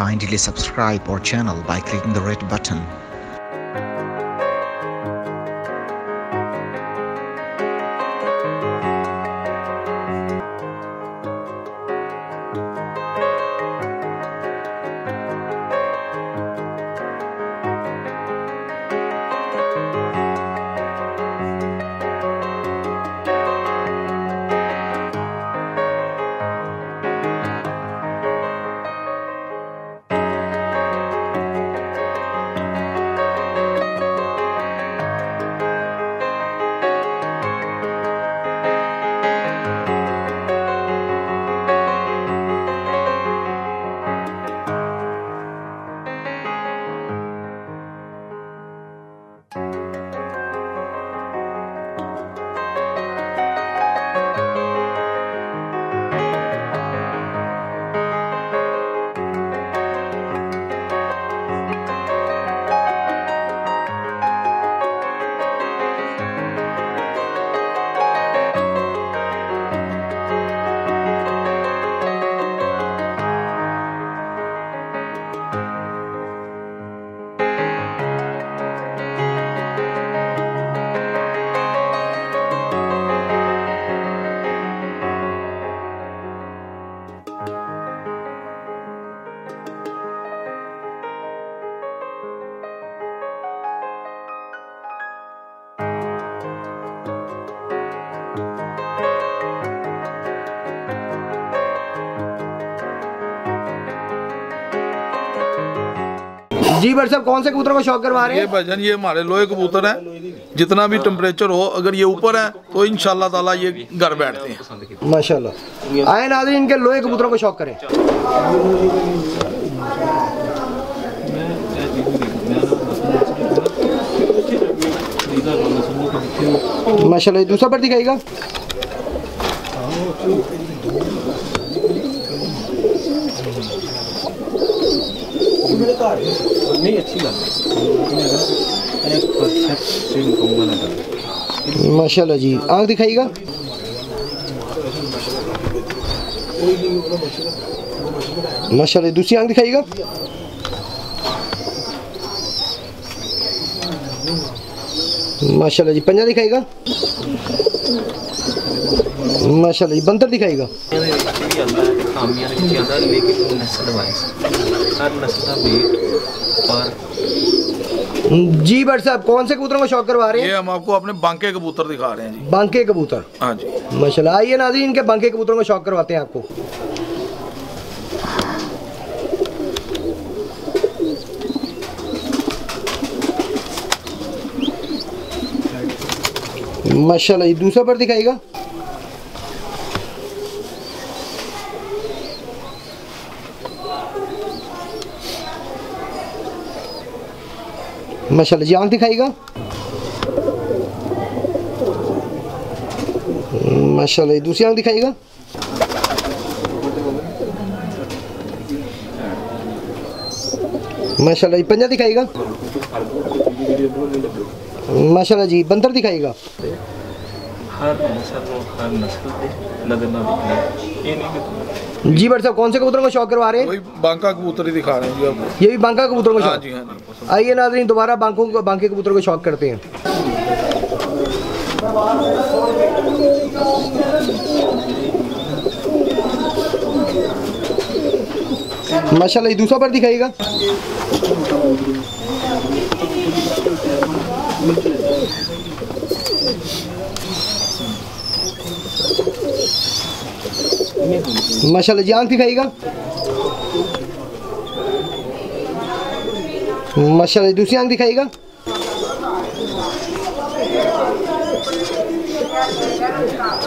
Kindly subscribe our channel by clicking the red button. जी भाई साहब, कौन से कबूतर को शौक करवा रहे हैं? ये भाईजान ये हमारे लोहे कबूतर हैं। जितना भी टेम्परेचर हो, अगर ये ऊपर है तो इंशाल्लाह ताला ये घर बैठते हैं माशाल्लाह। आए नाज़रीन, इनके लोहे कबूतरों को शौक करें। माशाल्लाह। दूसरा पर दिखाएगा। नहीं अच्छी बात माशाल्लाह जी। आँख दिखाइएगा। माशाल्लाह। दूसरी आँख दिखाइएगा। माशाल्लाह जी। पंजा दिखाइएगा। माशाल्लाह जी। बंतर दिखाइएगा। जी भाई साहब, कौन से कबूतरों को शौक करवा रहे हैं? ये हम आपको अपने बांके कबूतर दिखा रहे हैं जी। बांके कबूतर। हाँ जी माशाल्लाह। आइए नाज़रीन, इनके बांके कबूतरों को शौक करवाते हैं आपको। माशाल्लाह जी। दूसरा पर दिखाएगा। माशाल्लाह जी। आँख दिखाएगा। माशाल्लाह। दूसरी आँख दिखाएगा। माशाल्लाह जी। पंजा दिखाएगा। माशाल्लाह जी। बंतर दिखाएगा। जी भाई साहब, कौन से कबूतरों को शौक करवा रहे हैं? वही बांका कबूतर ही दिखा रहे हैं जी आपको। ये भी बांका कबूतरों को शौक। हाँ जी हाँ जी। आइए नाज़रीन, दोबारा बांके कबूतर को शौक करते हैं। माशाल्लाह। ये दूसरा पर दिखाइएगा। माशाल्लाह जी। आँख दिखाइएगा। माशाल्लाह। दूसरी आँख दिखाइएगा।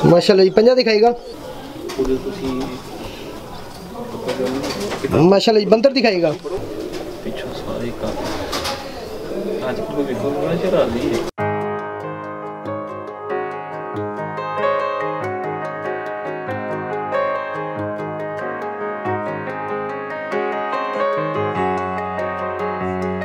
माशाल्लाह जी। पंजा दिखाइएगा। माशाल्लाह जी। बंतर दिखाइएगा।